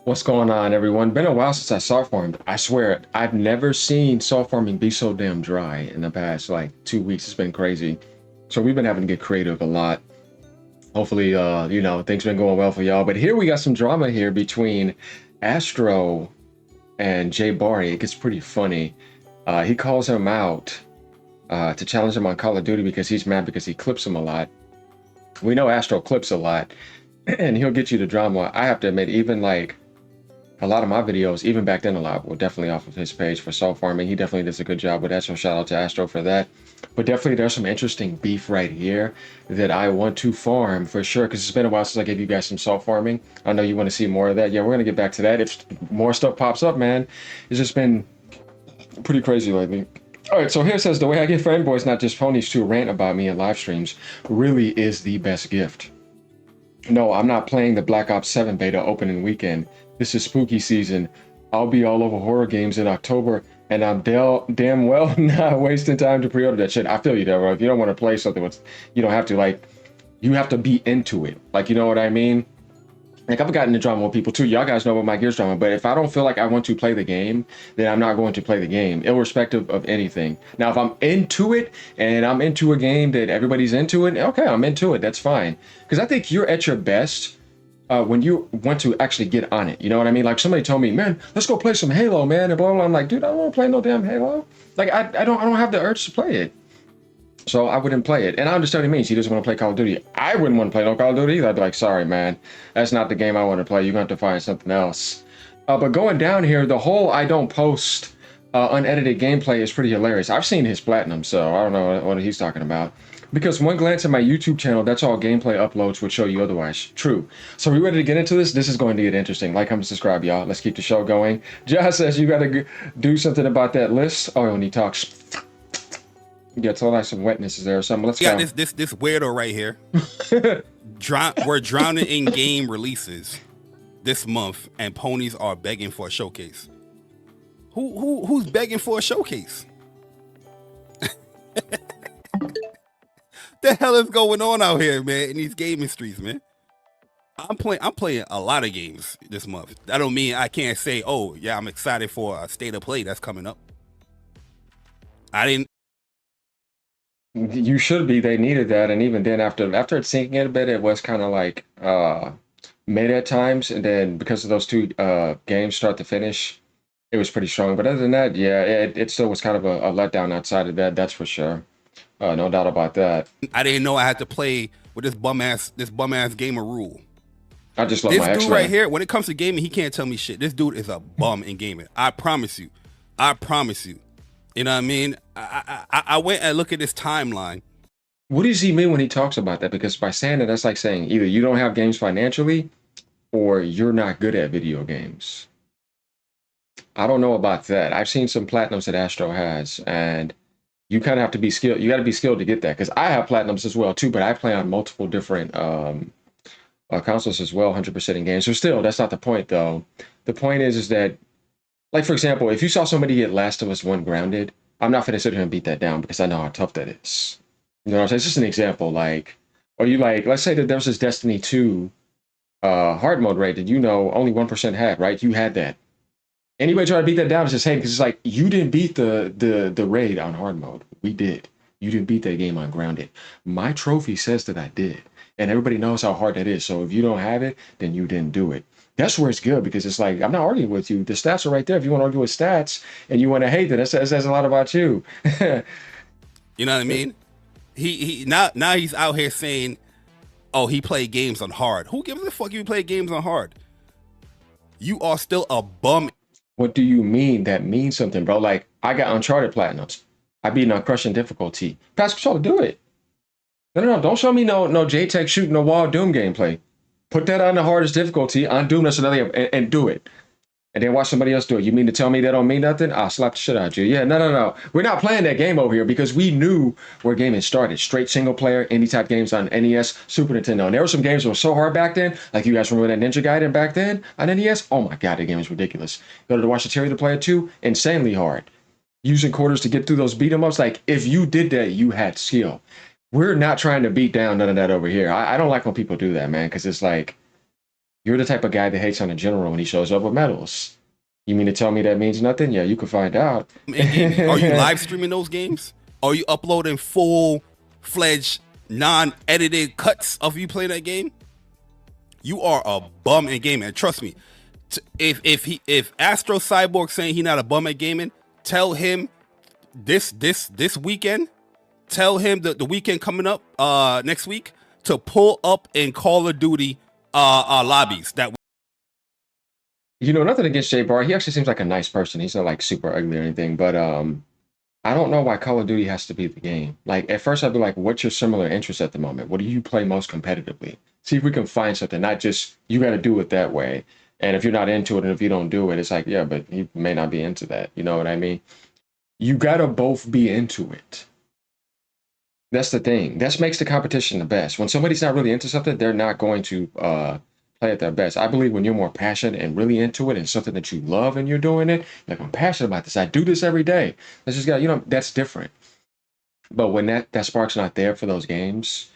What's going on, everyone? Been a while since I soft farmed. I swear, I've never seen soft farming be so damn dry in the past like 2 weeks. It's been crazy. So we've been having to get creative a lot. Hopefully, things been going well for y'all. But here we got some drama here between Astro and Jay Barry. It gets pretty funny. He calls him out to challenge him on Call of Duty because he's mad because he clips him a lot. We know Astro clips a lot, and he'll get you the drama. I have to admit, even like a lot of my videos, even back then a lot, were definitely off of his page for soul farming. He definitely does a good job with that, so shout out to Astro for that. But definitely there's some interesting beef right here that I want to farm for sure, because it's been a while since I gave you guys some soul farming. I know you want to see more of that. Yeah, we're going to get back to that. If more stuff pops up, man, it's just been pretty crazy lately. All right, so here it says, the way I get fanboys, not just ponies, to rant about me in live streams really is the best gift. No, I'm not playing the Black Ops 7 beta opening weekend. This is spooky season. I'll be all over horror games in October, and I'm damn well not wasting time to pre-order that shit. I feel you there, bro. If you don't want to play something, you don't have to, like, you have to be into it. Like, you know what I mean? Like, I've gotten into drama with people too. Y'all guys know about my Gears drama, but if I don't feel like I want to play the game, then I'm not going to play the game, irrespective of anything. Now, if I'm into it and I'm into a game that everybody's into it, okay, I'm into it. That's fine. Because I think you're at your best when you want to actually get on it. You know what I mean? Like, somebody told me, man, let's go play some Halo, man, and blah, blah, blah. I'm like, dude, I don't want to play no damn Halo. Like, I don't have the urge to play it. So I wouldn't play it. And I understand what he means. He doesn't want to play Call of Duty. I wouldn't want to play no Call of Duty either. I'd be like, sorry, man. That's not the game I want to play. You're going to have to find something else. But going down here, the whole I don't post unedited gameplay is pretty hilarious. I've seen his platinum, so I don't know what he's talking about. Because one glance at my YouTube channel, that's all gameplay uploads would show you otherwise. True. So are we ready to get into this? This is going to get interesting. Like, comment, subscribe, y'all. Let's keep the show going. Josh says you got to do something about that list. Oh, and he talks. Yeah, it's all like some wetness is there or something. Let's go. This weirdo right here. We're drowning in game releases this month, and ponies are begging for a showcase. Who's begging for a showcase? The hell is going on out here, man? In these gaming streets, man. I'm playing a lot of games this month. That don't mean I can't say, oh yeah, I'm excited for a state of play that's coming up. You should be. They needed that, and even then, after it sinking in a bit, it was kind of like mid at times, and then because of those two games, start to finish, it was pretty strong. But other than that, yeah, it still was kind of a letdown outside of that. That's for sure. No doubt about that. I didn't know I had to play with this bum ass gamer rule. I just love this my dude right here. When it comes to gaming, he can't tell me shit. This dude is a bum in gaming. I promise you. I promise you. You know what I mean? I went and looked at this timeline. What does he mean when he talks about that? Because by saying that, that's like saying either you don't have games financially or you're not good at video games. I don't know about that. I've seen some platinums that Astro has, and you kind of have to be skilled. You got to be skilled to get that, because I have platinums as well too, but I play on multiple different consoles as well, 100% in games. So still, that's not the point though. The point is that, like, for example, if you saw somebody get Last of Us 1 grounded, I'm not gonna sit here and beat that down because I know how tough that is. You know what I'm saying? It's just an example. Like, or you like, let's say that there was this Destiny 2 hard mode raid that only 1% had, right? You had that. Anybody try to beat that down is just hating, because it's like, you didn't beat the raid on hard mode. We did. You didn't beat that game on grounded. My trophy says that I did. And everybody knows how hard that is. So if you don't have it, then you didn't do it. That's where it's good, because it's like, I'm not arguing with you. The stats are right there. If you want to argue with stats and you want to hate that, that says a lot about you. You know what I mean? He now he's out here saying, oh, he played games on hard. Who gives a fuck if you play games on hard? You are still a bum. What do you mean? That means something, bro. Like, I got Uncharted platinums. I beat on crushing difficulty. Pass control, do it. No. Don't show me no JTech shooting a wall Doom gameplay. Put that on the hardest difficulty on Doom, that's another, and do it. And then watch somebody else do it. You mean to tell me that don't mean nothing? I'll slap the shit out of you. Yeah, no. We're not playing that game over here because we knew where gaming started. Straight single player, indie type games on NES, Super Nintendo. And there were some games that were so hard back then. Like, you guys remember that Ninja Gaiden back then on NES? Oh my God, that game is ridiculous. Go to watch the Terry the Player 2, insanely hard. Using quarters to get through those beat 'em ups. Like, if you did that, you had skill. We're not trying to beat down none of that over here. I don't like when people do that, man, because it's like, You're the type of guy that hates on a general when he shows up with medals. You mean to tell me that means nothing? Yeah, you can find out. In gaming, are you live streaming those games? Are you uploading full-fledged, non-edited cuts of you playing that game? You are a bum in gaming. And trust me, if Astro Cyborg saying he not a bum at gaming, tell him this weekend. Tell him the weekend coming up next week to pull up in Call of Duty lobbies. That You know, nothing against Jay Bar. He actually seems like a nice person. He's not like super ugly or anything, but I don't know why Call of Duty has to be the game. Like at first I'd be like, what's your similar interest at the moment? What do you play most competitively? See if we can find something, not just you got to do it that way. And if you're not into it and if you don't do it, it's like, yeah, but you may not be into that. You know what I mean? You got to both be into it. That's the thing. That makes the competition the best. When somebody's not really into something, they're not going to play at their best. I believe when you're more passionate and really into it and something that you love and you're doing it, like I'm passionate about this. I do this every day. That's just got, you know, that's different. But when that spark's not there for those games,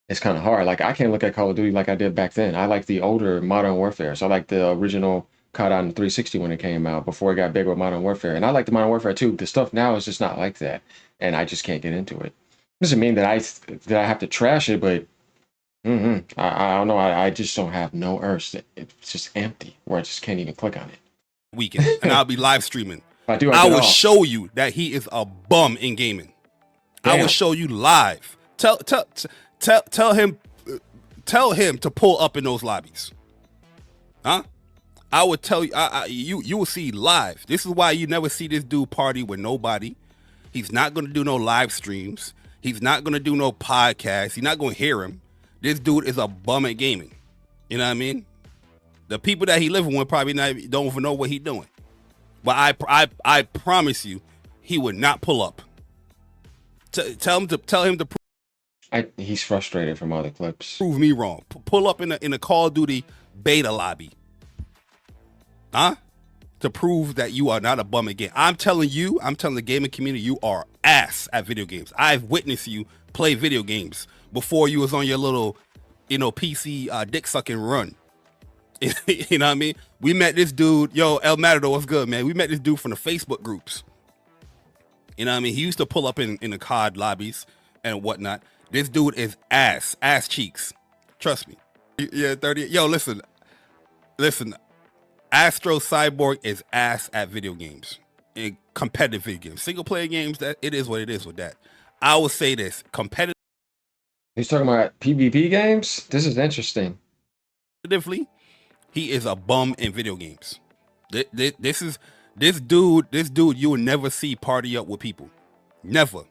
it's kind of hard. Like I can't look at Call of Duty like I did back then. I like the older Modern Warfare. So I like the original COD on 360 when it came out before it got big with Modern Warfare. And I like the Modern Warfare too. The stuff now is just not like that. And I just can't get into it. Doesn't mean that I have to trash it, but I don't know. I just don't have no urge. It's just empty where I just can't even click on it. weekend, and I'll be live streaming. I will show you that he is a bum in gaming. Damn. I will show you live. Tell him to pull up in those lobbies. Huh? I would tell you. You will see live. This is why you never see this dude party with nobody. He's not going to do no live streams. He's not going to do no podcasts. You're not going to hear him. This dude is a bum at gaming. You know what I mean? The people that he living with probably don't even know what he's doing. But I promise you, he would not pull up. Tell him to. He's frustrated from all the clips. Prove me wrong. Pull up in a Call of Duty beta lobby. Huh? To prove that you are not a bum again. I'm telling the gaming community, you are ass at video games. I've witnessed you play video games before you was on your little, PC dick sucking run. You know what I mean? We met this dude, El Matador, what's good, man? We met this dude from the Facebook groups. You know what I mean? He used to pull up in the COD lobbies and whatnot. This dude is ass cheeks. Trust me. Yeah, 30. Yo, listen. Astro Cyborg is ass at video games, in competitive video games. Single player games, that it is what it is with that. I would say this, competitive. He's talking about PvP games? This is interesting. Competitively, he is a bum in video games. This dude, you will never see party up with people. Never.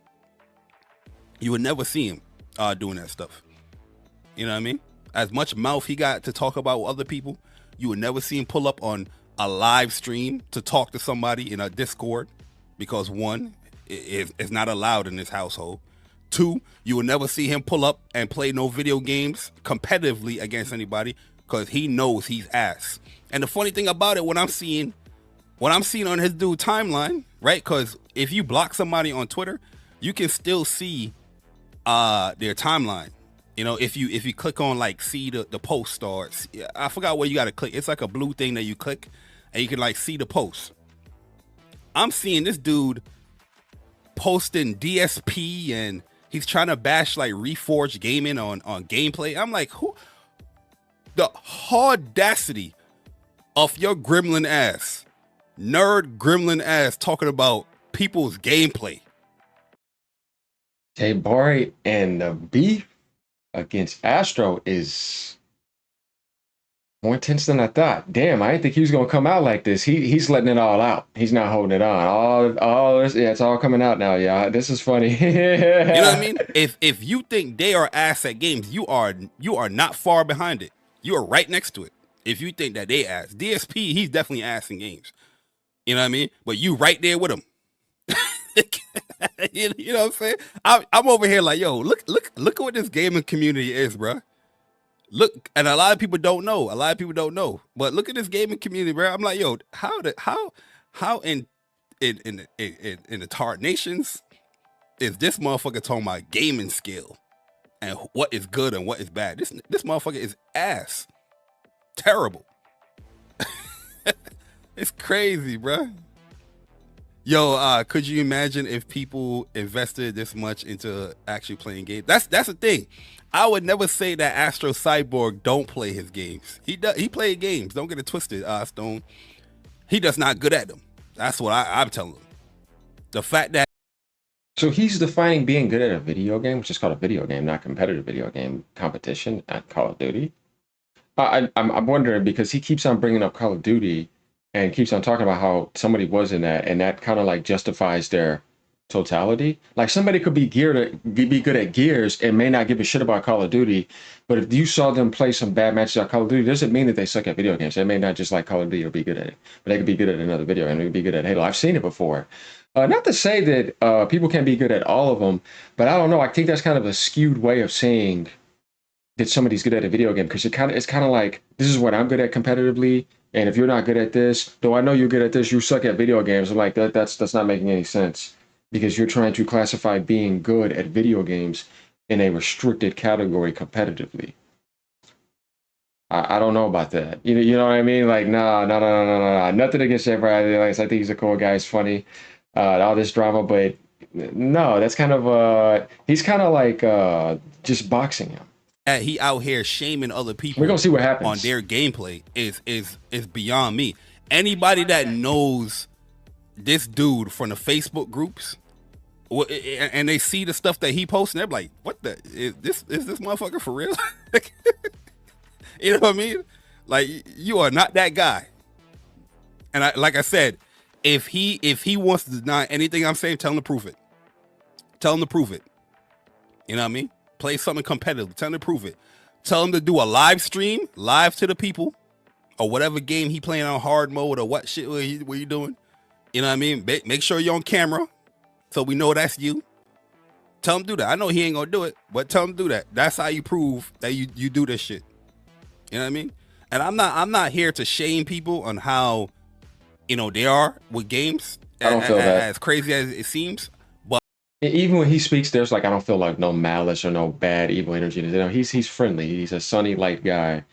You would never see him doing that stuff. You know what I mean? As much mouth he got to talk about with other people, you would never see him pull up on a live stream to talk to somebody in a Discord, because one, it's not allowed in this household. Two, you will never see him pull up and play no video games competitively against anybody, because he knows he's ass. And the funny thing about it, what I'm seeing on his dude timeline, right? Because if you block somebody on Twitter, you can still see their timeline. If you click on like see the post, or I forgot where you got to click. It's like a blue thing that you click and you can like see the post. I'm seeing this dude posting DSP and he's trying to bash like Reforged Gaming on gameplay. I'm like, who? The audacity of your gremlin ass, nerd gremlin ass, talking about people's gameplay. Hey, Bari, and the beef against Astro is more intense than I thought. Damn, I didn't think he was gonna come out like this. He's letting it all out. He's not holding it on. All this, yeah, it's all coming out now. Yeah, this is funny. You know what I mean? If you think they are ass at games, you are not far behind it. You are right next to it. If you think that they ass, DSP, he's definitely ass in games. You know what I mean? But you right there with him. You know what I'm saying? I'm over here like, yo, look at what this gaming community is, bro. Look, and a lot of people don't know. But look at this gaming community, bro. I'm like, yo, how in the Tart Nations is this motherfucker talking about gaming skill and what is good and what is bad? This motherfucker is ass. Terrible. It's crazy, bruh. Yo, could you imagine if people invested this much into actually playing games? That's the thing. I would never say that Astro Cyborg don't play his games. He does. He played games. Don't get it twisted, Stone. He does not good at them. That's what I'm telling him. The fact that So he's defining being good at a video game, which is called a video game, not competitive video game competition at Call of Duty. I'm wondering because he keeps on bringing up Call of Duty and keeps on talking about how somebody was in that, and that kind of like justifies their totality. Like somebody could be be good at Gears and may not give a shit about Call of Duty, but if you saw them play some bad matches at Call of Duty, doesn't mean that they suck at video games. They may not just like Call of Duty or be good at it, but they could be good at another video game. They could be good at Halo. I've seen it before. Not to say that people can be good at all of them, but I don't know. I think that's kind of a skewed way of saying that somebody's good at a video game because it's kind of like this is what I'm good at competitively, and if you're not good at this, though I know you're good at this, you suck at video games. I'm like that's not making any sense because you're trying to classify being good at video games in a restricted category competitively. I don't know about that. You know what I mean? Like, no. Nothing against everybody. Like, I think he's a cool guy. He's funny. All this drama, but no, that's kind of he's kind of like just boxing him. he out here shaming other people We're gonna see what on happens. their gameplay is beyond me. Anybody that knows this dude from the Facebook groups and they see the stuff that he posts and they're like, what the is this motherfucker for real? You know what I mean? Like, you are not that guy. And like I said, if he wants to deny anything I'm saying, tell him to prove it. Tell him to prove it. You know what I mean? Play something competitive. Tell him to prove it. Tell him to do a live stream, live to the people, or whatever game he playing on hard mode or what shit what you doing. You know what I mean? Make sure you're on camera so we know that's you. Tell him to do that. I know he ain't gonna do it, but tell him to do that. That's how you prove that you do this shit. You know what I mean? And I'm not here to shame people on how, they are with games. I don't feel that. As crazy as it seems. But even when he speaks, there's like I don't feel like no malice or no bad evil energy. He's friendly. He's a sunny light guy.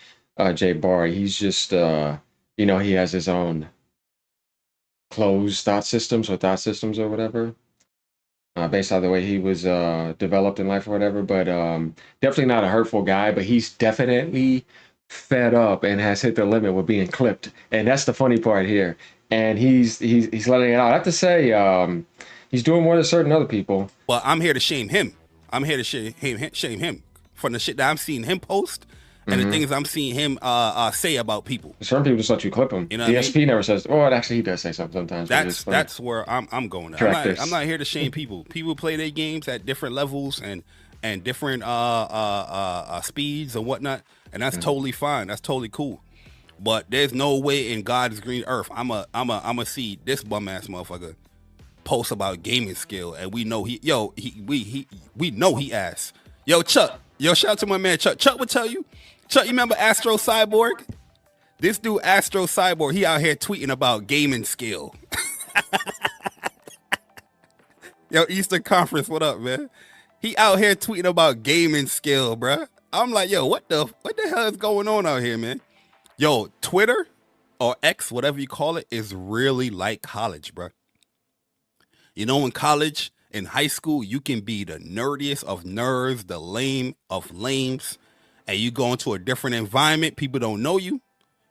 Jay Barry. He's just he has his own closed thought systems or whatever. Based on the way he was developed in life or whatever, but definitely not a hurtful guy, but he's definitely fed up and has hit the limit with being clipped, and that's the funny part here. And he's letting it out. I have to say, he's doing more than certain other people. Well, I'm here to shame him. I'm here to shame him from the shit that I'm seeing him post and the things I'm seeing him say about people. Certain people just let you clip him. You know DSP never says. Oh, actually, he does say something sometimes. That's where I'm going. I'm not here to shame people. People play their games at different levels and different speeds and whatnot, and that's totally fine. That's totally cool. But there's no way in God's green earth I'm a see this bum ass motherfucker post about gaming skill, and we know we know he ass. Yo, Chuck. Yo, shout out to my man Chuck. Chuck would tell you. Chuck, you remember Astro Cyborg? This dude Astro Cyborg, he out here tweeting about gaming skill. Yo, Eastern Conference, what up, man? He out here tweeting about gaming skill, bruh. I'm like, yo, what the hell is going on out here, man? Yo, Twitter or X, whatever you call it, is really like college, bruh. In college, in high school, you can be the nerdiest of nerds, the lame of lames, and you go into a different environment. People don't know you.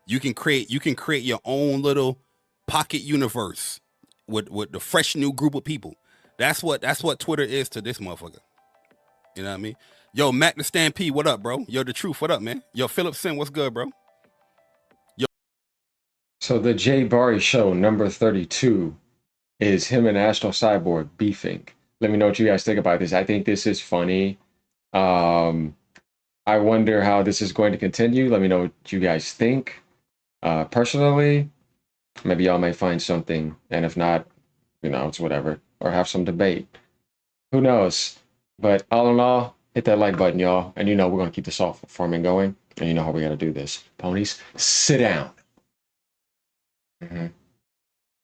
You can create your own little pocket universe with the fresh new group of people. That's what Twitter is to this motherfucker. You know what I mean? Yo, Mac the Stampede, what up, bro? Yo, the truth, what up, man? Yo, Philip Sin, what's good, bro? Yo. So the Jay Barry show number 32 is him and Astro Cyborg beefing. Let me know what you guys think about this. I think this is funny. I wonder how this is going to continue. Let me know what you guys think. Personally, maybe y'all may find something, and if not, it's whatever, or have some debate. Who knows? But all in all, hit that like button, y'all. And we're going to keep the soft farming going. And you know how we got to do this. Ponies, sit down.